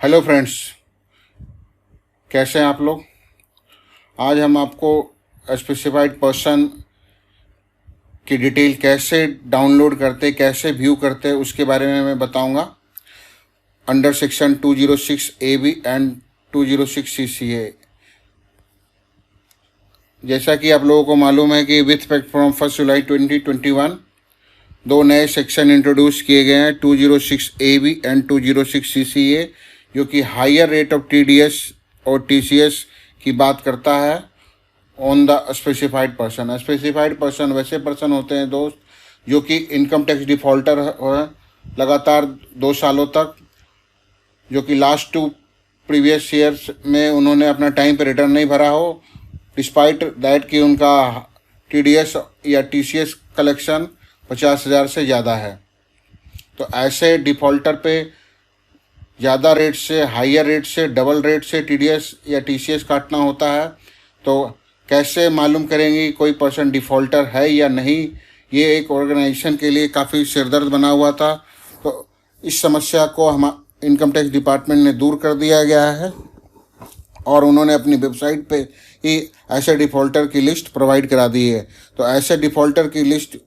Hello friends, कैसे हैं आप लोग। आज हम आपको स्पेसिफाइड पर्सन की डिटेल कैसे डाउनलोड करते, कैसे व्यू करते, उसके बारे में मैं बताऊंगा under section 206 AB and 206 CCA। जैसा कि आप लोगों को मालूम है कि विथ इफेक्ट फ्रॉम 1 जुलाई 2021 दो नए सेक्शन इंट्रोड्यूस किए गए हैं, 206 AB एंड 206 CCA, जो कि हायर रेट ऑफ TDS और TCS की बात करता है on the specified person. Specified person वैसे पर्सन होते हैं दोस्त जो कि इनकम टैक्स डिफॉल्टर है लगातार 2 सालों तक, जो कि लास्ट 2 प्रीवियस ईयर्स में उन्होंने अपना टाइम पे रिटर्न नहीं भरा हो, डिस्पाइट दैट कि उनका TDS या TCS कलेक्शन 50,000 से ज़्यादा है। तो ऐसे डिफ़ॉल्टर पे ज़्यादा रेट से, हायर रेट से, डबल रेट से TDS या TCS काटना होता है। तो कैसे मालूम करेंगे कि कोई पर्सन डिफ़ॉल्टर है या नहीं, ये एक ऑर्गेनाइजेशन के लिए काफ़ी सिरदर्द बना हुआ था। तो इस समस्या को हम इनकम टैक्स डिपार्टमेंट ने दूर कर दिया गया है और उन्होंने अपनी वेबसाइट पे ही ऐसे डिफ़ॉल्टर की लिस्ट प्रोवाइड करा दी है। तो ऐसे डिफ़ॉल्टर की लिस्ट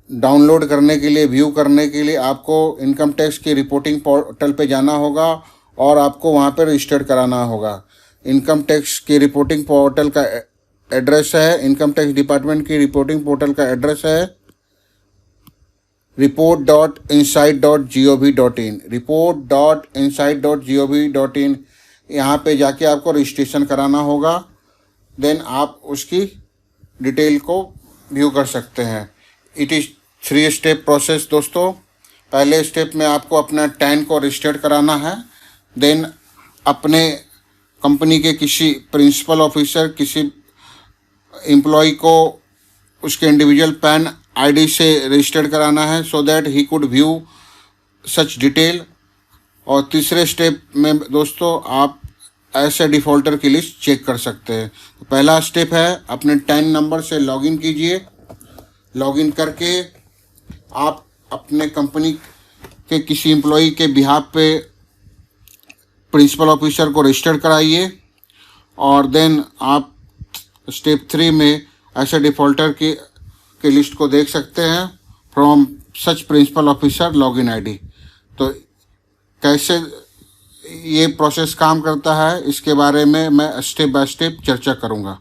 डाउनलोड करने के लिए, व्यू करने के लिए आपको इनकम टैक्स की रिपोर्टिंग पोर्टल पे जाना होगा और आपको वहाँ पर रजिस्टर कराना होगा। इनकम टैक्स की रिपोर्टिंग पोर्टल का एड्रेस है, इनकम टैक्स डिपार्टमेंट की रिपोर्टिंग पोर्टल का एड्रेस है report.inside.gov.in, report.inside.gov.in। यहाँ पे जाके आपको रजिस्ट्रेशन कराना होगा, देन आप उसकी डिटेल को व्यू कर सकते हैं। इट इज़ 3 स्टेप प्रोसेस दोस्तों। पहले स्टेप में आपको अपना टैन को रजिस्टर्ड कराना है, देन अपने कंपनी के किसी प्रिंसिपल ऑफिसर, किसी एम्प्लॉय को उसके इंडिविजुअल पैन ID से रजिस्टर्ड कराना है so that he could view such detail. और तीसरे स्टेप में दोस्तों आप ऐसे डिफ़ॉल्टर की लिस्ट चेक कर सकते हैं। तो पहला स्टेप है अपने टैन नंबर से लॉगिन कीजिए। लॉगिन करके आप अपने कंपनी के किसी एम्प्लॉई के बिहाफ पे प्रिंसिपल ऑफिसर को रजिस्टर कराइए और देन आप स्टेप 3 में ऐसे डिफ़ॉल्टर की लिस्ट को देख सकते हैं from such principal officer login ID। तो कैसे ये प्रोसेस काम करता है इसके बारे में मैं स्टेप बाय स्टेप चर्चा करूँगा।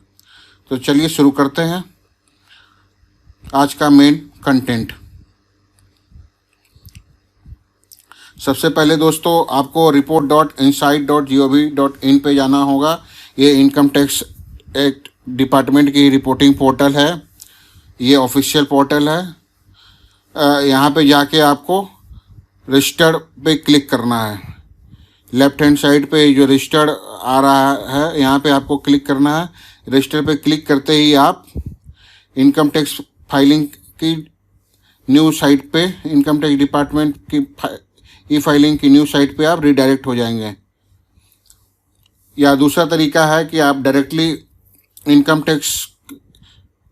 तो चलिए शुरू करते हैं आज का मेन कंटेंट। सबसे पहले दोस्तों आपको report.inside.gov.in पे जाना होगा। ये इनकम टैक्स एक्ट डिपार्टमेंट की रिपोर्टिंग पोर्टल है, ये ऑफिशियल पोर्टल है। यहाँ पे जाके आपको रजिस्टर्ड पे क्लिक करना है। लेफ्ट हैंड साइड पे जो रजिस्टर्ड आ रहा है यहाँ पे आपको क्लिक करना है। रजिस्टर पे क्लिक करते ही आप इनकम टैक्स फाइलिंग की न्यू साइट पे, इनकम टैक्स डिपार्टमेंट की ई फाइलिंग की न्यू साइट पे आप रिडायरेक्ट हो जाएंगे। या दूसरा तरीका है कि आप डायरेक्टली इनकम टैक्स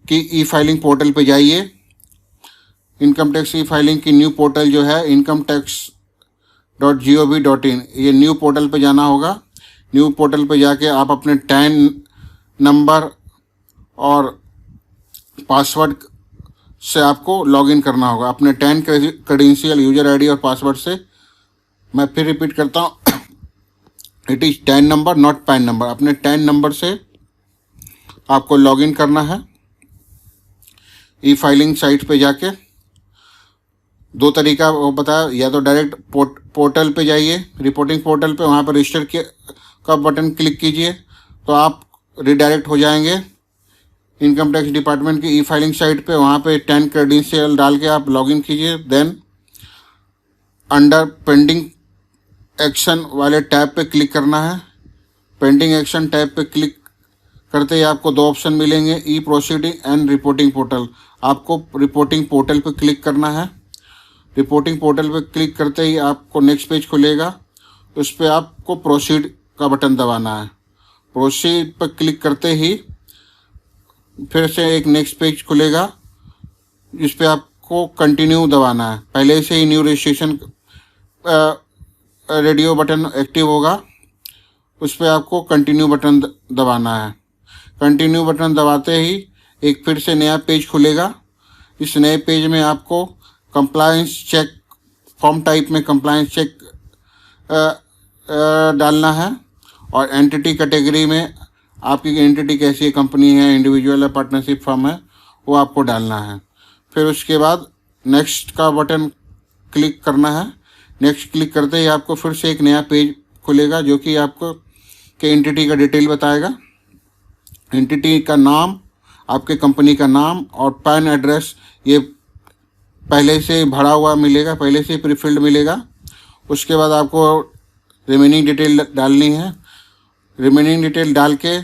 की ई फाइलिंग पोर्टल पे जाइए। इनकम टैक्स ई फाइलिंग की न्यू पोर्टल जो है incometax.gov.in, ये न्यू पोर्टल पे जाना होगा। न्यू पोर्टल पे जाके आप अपने टैन नंबर और पासवर्ड से आपको लॉगिन करना होगा। अपने टैन क्रेडेंशियल, यूजर ID और पासवर्ड से, मैं फिर रिपीट करता हूँ, it is tan number not pan number. अपने टैन नंबर से आपको लॉगिन करना है। ई फाइलिंग साइट पे जाके 2 तरीका वो बताया, या तो डायरेक्ट पोर्टल पे जाइए, रिपोर्टिंग पोर्टल पे, वहाँ पर रजिस्टर का बटन क्लिक कीजिए तो आप रिडायरेक्ट हो जाएंगे इनकम टैक्स डिपार्टमेंट की ई फाइलिंग साइट पे। वहाँ पे 10 क्रेडेंशियल डाल के आप लॉगिन कीजिए। देन अंडर पेंडिंग एक्शन वाले टैब पे क्लिक करना है। पेंडिंग एक्शन टैब पे क्लिक करते ही आपको 2 ऑप्शन मिलेंगे, ई प्रोसीडिंग एंड रिपोर्टिंग पोर्टल। आपको रिपोर्टिंग पोर्टल पे क्लिक करना है। रिपोर्टिंग पोर्टल पे क्लिक करते ही आपको नेक्स्ट पेज खुलेगा, उस पर आपको प्रोसीड का बटन दबाना है। प्रोसीड पर क्लिक करते ही फिर से एक नेक्स्ट पेज खुलेगा जिस पे आपको कंटिन्यू दबाना है। पहले से ही new registration radio button active होगा, उस पर आपको कंटिन्यू बटन दबाना है। कंटिन्यू बटन दबाते ही एक फिर से नया पेज खुलेगा। इस नए पेज में आपको कंप्लायंस चेक फॉर्म टाइप में कंप्लायंस चेक डालना है और एंटिटी कैटेगरी में आपकी एंटिटी कैसी है, कंपनी है, इंडिविजुअल है, पार्टनरशिप फर्म है, वो आपको डालना है। फिर उसके बाद नेक्स्ट का बटन क्लिक करना है। नेक्स्ट क्लिक करते ही आपको फिर से एक नया पेज खुलेगा जो कि आपको के एंटिटी का डिटेल बताएगा। एंटिटी का नाम, आपके कंपनी का नाम और पैन एड्रेस ये पहले से भरा हुआ मिलेगा, पहले से प्रीफिल्ड मिलेगा। उसके बाद आपको रिमेनिंग डिटेल डालनी है। रिमेनिंग डिटेल डाल के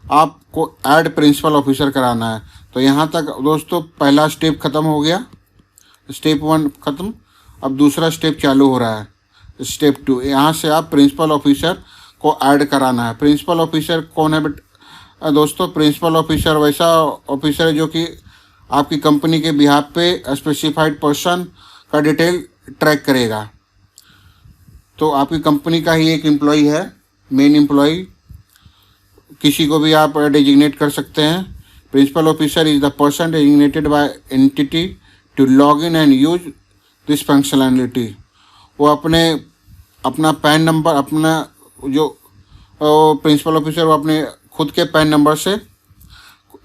आपको ऐड प्रिंसिपल ऑफिसर कराना है। तो यहाँ तक दोस्तों पहला स्टेप ख़त्म हो गया, स्टेप 1 ख़त्म। अब दूसरा स्टेप चालू हो रहा है, स्टेप 2। यहाँ से आप प्रिंसिपल ऑफिसर को ऐड कराना है। प्रिंसिपल ऑफिसर कौन है दोस्तों? प्रिंसिपल ऑफिसर वैसा ऑफिसर है जो कि आपकी कंपनी के बिहाफ पे स्पेसिफाइड पर्सन का डिटेल ट्रैक करेगा। तो आपकी कंपनी का ही एक एम्प्लॉई है, मेन एम्प्लॉई, किसी को भी आप डेजिग्नेट कर सकते हैं। Principal officer is the person designated by entity to log in and use this functionality. वो अपना पैन नंबर, अपना जो प्रिंसिपल ऑफिसर वो अपने खुद के पैन नंबर से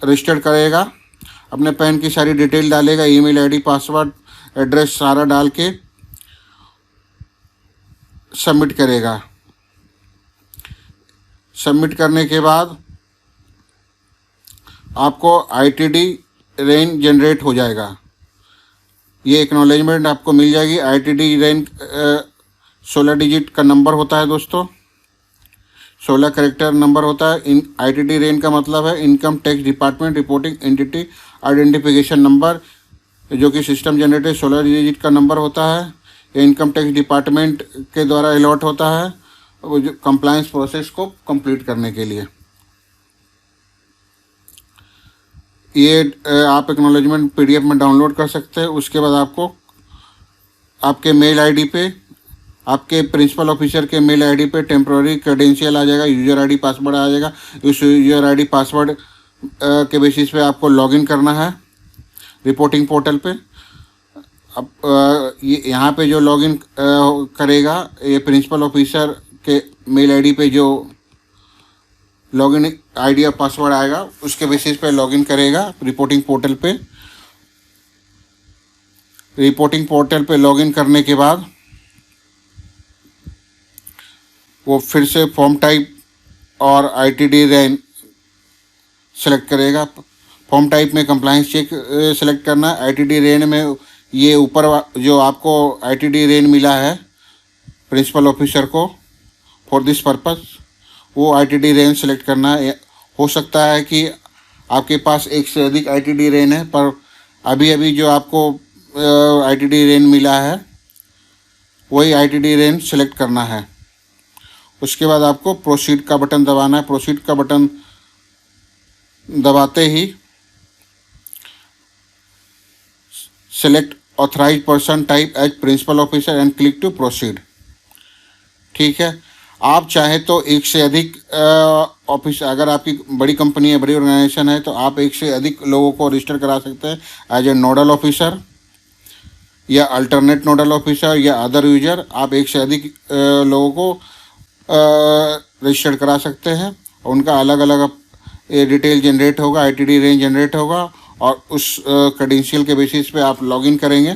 रजिस्टर करेगा, अपने पैन की सारी डिटेल डालेगा, ईमेल आईडी, पासवर्ड, एड्रेस सारा डाल के सबमिट करेगा। सबमिट करने के बाद आपको आईटीडी रेन जनरेट हो जाएगा। ये एक्नॉलेजमेंट आपको मिल जाएगी। आईटीडी रेन 16 डिजिट का नंबर होता है दोस्तों, 16 कैरेक्टर नंबर होता है। इन आईटीडी रेन का मतलब है income tax department reporting entity identification number, जो कि सिस्टम जनरेटेड 16 डिजिट का नंबर होता है। ये इनकम टैक्स डिपार्टमेंट के द्वारा अलॉट होता है वो जो कंप्लायंस प्रोसेस को कंप्लीट करने के लिए। ये आप एक्नॉलेजमेंट पीडीएफ में डाउनलोड कर सकते हैं। उसके बाद आपको आपके मेल आईडी पे, आपके प्रिंसिपल ऑफिसर के मेल आईडी पे टेम्प्रोरी क्रेडेंशियल आ जाएगा, यूज़र आईडी पासवर्ड आ जाएगा। उस यूज़र आईडी पासवर्ड के बेसिस पे आपको लॉगिन करना है रिपोर्टिंग पोर्टल पे। अब ये यहाँ पे जो लॉगिन करेगा, ये प्रिंसिपल ऑफिसर के मेल आईडी पे जो लॉगिन आईडी और पासवर्ड आएगा उसके बेसिस पे लॉगिन करेगा रिपोर्टिंग पोर्टल पे। रिपोर्टिंग पोर्टल पे लॉगिन करने के बाद वो फिर से फॉर्म टाइप और आईटीडी रेन सेलेक्ट करेगा। फॉर्म टाइप में कंप्लायंस चेक सेलेक्ट करना है। आईटीडी रेन में ये ऊपर जो आपको आईटीडी रेन मिला है प्रिंसिपल ऑफिसर को फॉर दिस पर्पस, वो आईटीडी रेन सेलेक्ट करना है। हो सकता है कि आपके पास एक से अधिक आईटीडी रेन है, पर अभी जो आपको आईटीडी रेन मिला है वही आईटीडी रेन सेलेक्ट करना है। उसके बाद आपको प्रोसीड का बटन दबाना है। प्रोसीड का बटन दबाते ही select authorise person type as principal officer and click to proceed. ठीक है, आप चाहे तो एक से अधिक ऑफिस, अगर आपकी बड़ी कंपनी है, बड़ी ऑर्गेनाइजेशन है, तो आप एक से अधिक लोगों को रजिस्टर करा सकते हैं एज ए नोडल ऑफिसर या अल्टरनेट नोडल ऑफिसर या अदर यूजर। आप एक से अधिक लोगों को रजिस्टर करा सकते हैं। उनका अलग अलग डिटेल जनरेट होगा, आईटीडी रेंज जनरेट होगा और उस क्रेडेंशियल के बेसिस पे आप लॉगिन करेंगे।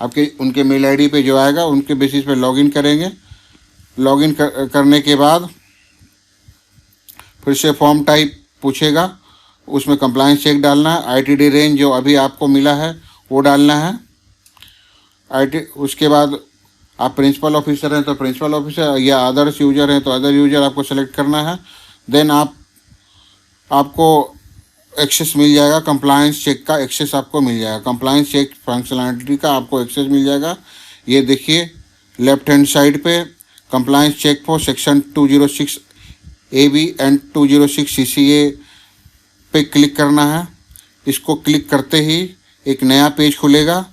आपके उनके मेल आईडी पे जो आएगा उनके बेसिस पे लॉगिन करेंगे। लॉगिन करने के बाद फिर से फॉर्म टाइप पूछेगा, उसमें कंप्लायंस चेक डालना है। आईटीडी रेंज जो अभी आपको मिला है वो डालना है। उसके बाद आप प्रिंसिपल ऑफिसर हैं तो प्रिंसिपल ऑफिसर या अदर्स यूजर हैं तो अदर यूजर आपको सेलेक्ट करना है। देन आपको एक्सेस मिल जाएगा, कंप्लायंस चेक का एक्सेस आपको मिल जाएगा, कंप्लायंस चेक फंक्शनलिटी का आपको एक्सेस मिल जाएगा। ये देखिए लेफ्ट हैंड साइड पे compliance check for section 206 AB and 206 CCA पे क्लिक करना है। इसको क्लिक करते ही एक नया पेज खुलेगा।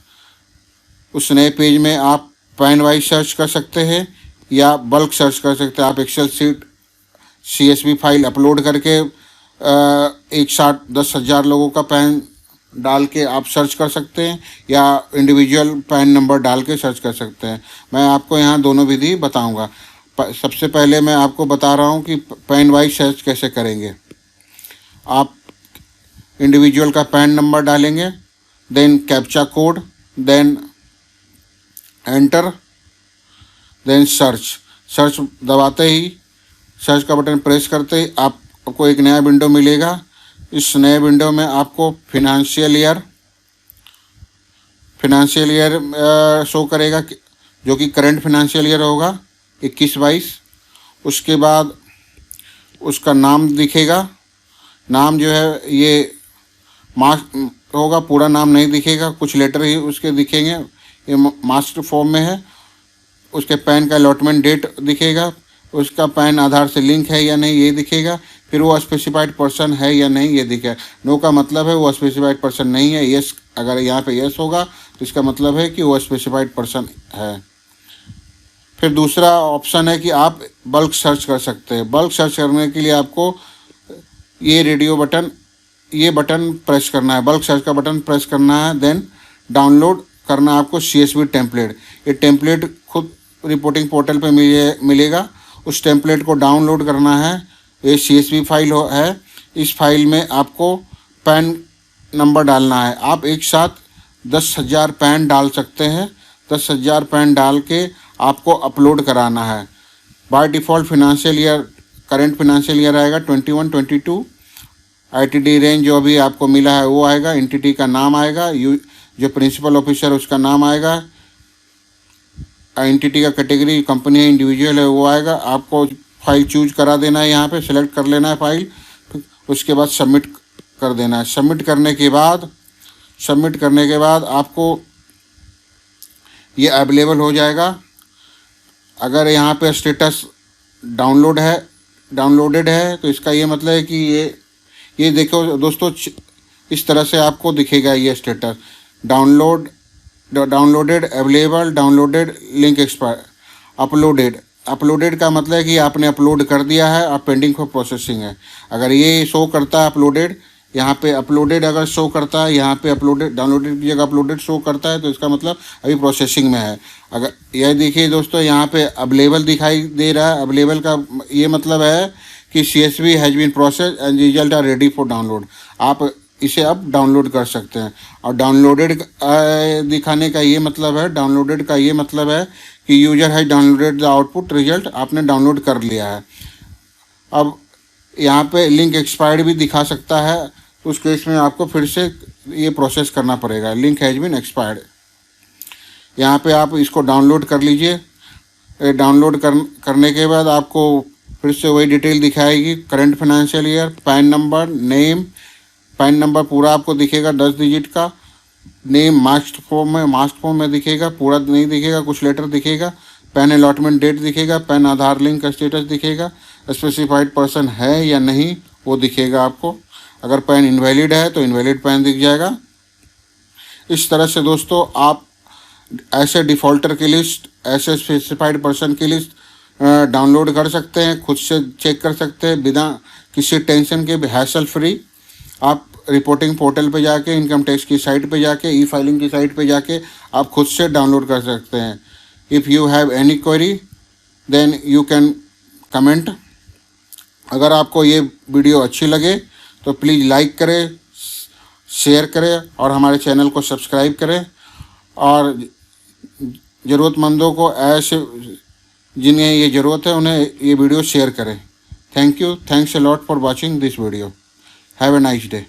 उस नए पेज में आप पैन वाइज सर्च कर सकते हैं, या बल्क सर्च कर सकते हैं। आप Excel sheet CSV file upload करके एक साथ 10,000 लोगों का पैन डाल के आप सर्च कर सकते हैं, या इंडिविजुअल पैन नंबर डाल के सर्च कर सकते हैं। मैं आपको यहाँ दोनों विधि बताऊँगा। सबसे पहले मैं आपको बता रहा हूँ कि पैन वाइज सर्च कैसे करेंगे। आप इंडिविजुअल का पैन नंबर डालेंगे, then captcha code, then enter, then search दबाते ही, सर्च का बटन प्रेस करते ही आपको एक नया विंडो मिलेगा। इस नए विंडो में आपको फिनेंशियल ईयर शो करेगा, जो कि करंट फिनेंशियल ईयर होगा 21-22। उसके बाद उसका नाम दिखेगा। नाम जो है ये मास्क होगा, पूरा नाम नहीं दिखेगा, कुछ लेटर ही उसके दिखेंगे। ये मास्टर फॉर्म में है। उसके पैन का अलॉटमेंट डेट दिखेगा, उसका पैन आधार से लिंक है या नहीं ये दिखेगा, फिर वो स्पेसिफाइड पर्सन है या नहीं ये दिखेगा। नो का मतलब है वो स्पेसिफाइड पर्सन नहीं है। यस, अगर यहाँ पे यस होगा तो इसका मतलब है कि वो स्पेसिफाइड पर्सन है। फिर दूसरा ऑप्शन है कि आप बल्क सर्च कर सकते हैं। बल्क सर्च करने के लिए आपको ये बटन प्रेस करना है, बल्क सर्च का बटन प्रेस करना है। देन डाउनलोड करना है आपको CSV टेम्पलेट। ये टेम्पलेट खुद रिपोर्टिंग पोर्टल पे मिलेगा। उस टेम्पलेट को डाउनलोड करना है। ये CSV फाइल है। इस फाइल में आपको पैन नंबर डालना है। आप एक साथ 10,000 पैन डाल सकते हैं। 10,000 पैन डाल के आपको अपलोड कराना है। By default financial year, current financial year आएगा 21-22। ITD रेंज जो अभी आपको मिला है वो आएगा। एंटिटी का नाम आएगा, जो प्रिंसिपल ऑफिसर उसका नाम आएगा। एंटिटी का कैटेगरी कंपनी है, इंडिविजुअल है, वो आएगा। आपको फाइल चूज करा देना है, यहाँ पे सेलेक्ट कर लेना है फाइल। उसके बाद सबमिट कर देना है। सबमिट करने के बाद आपको ये अवेलेबल हो जाएगा। अगर यहाँ पे स्टेटस डाउनलोडेड है तो इसका ये मतलब है कि ये देखो दोस्तों, इस तरह से आपको दिखेगा ये status. Downloaded, available, downloaded, link expire, uploaded का मतलब है कि आपने अपलोड कर दिया है, आप पेंडिंग फॉर प्रोसेसिंग है। अगर ये शो करता है अपलोडेड, यहाँ पे अपलोडेड अगर शो करता है, यहाँ पे अपलोडेड, डाउनलोडेड की जगह अपलोडेड शो करता है तो इसका मतलब अभी प्रोसेसिंग में है। अगर यह देखिए दोस्तों, यहाँ पे अवेलेबल दिखाई दे रहा है। अवेलेबल का ये मतलब है कि CSV has been process and result are ready for download. आप इसे अब डाउनलोड कर सकते हैं। और डाउनलोडेड दिखाने का ये मतलब है, डाउनलोडेड का ये मतलब है कि user has downloaded the output result, आपने डाउनलोड कर लिया है। अब यहाँ पे लिंक एक्सपायर्ड भी दिखा सकता है, तो उस केस में आपको फिर से ये प्रोसेस करना पड़ेगा। लिंक हैज बीन एक्सपायर्ड, यहाँ पे आप इसको डाउनलोड कर लीजिए। डाउनलोड करने के बाद आपको फिर से वही डिटेल दिखाएगी। Current financial year, pan number, name, pan number पूरा आपको दिखेगा 10 डिजिट का। नेम मास्क फॉर्म में दिखेगा, पूरा नहीं दिखेगा, कुछ लेटर दिखेगा। पैन अलॉटमेंट डेट दिखेगा, पैन आधार लिंक का स्टेटस दिखेगा। स्पेसिफाइड पर्सन है या नहीं वो दिखेगा आपको। अगर पैन इनवैलिड है तो इनवैलिड पैन दिख जाएगा। इस तरह से दोस्तों आप ऐसे डिफ़ॉल्टर की लिस्ट, ऐसे स्पेसिफाइड पर्सन की लिस्ट डाउनलोड कर सकते हैं, खुद से चेक कर सकते हैं बिना किसी टेंशन के, हैसल फ्री। आप रिपोर्टिंग पोर्टल पे जाके, इनकम टैक्स की साइट पे जाके, ई-फाइलिंग की साइट पे जाके आप खुद से डाउनलोड कर सकते हैं। If you have any query then you can comment. अगर आपको ये वीडियो अच्छी लगे तो प्लीज़ लाइक करें, शेयर करें और हमारे चैनल को सब्सक्राइब करें। और ज़रूरतमंदों को, ऐसे जिन्हें ये ज़रूरत है, उन्हें ये वीडियो शेयर करें। Thank you, thanks a lot for watching this video. Have a nice day.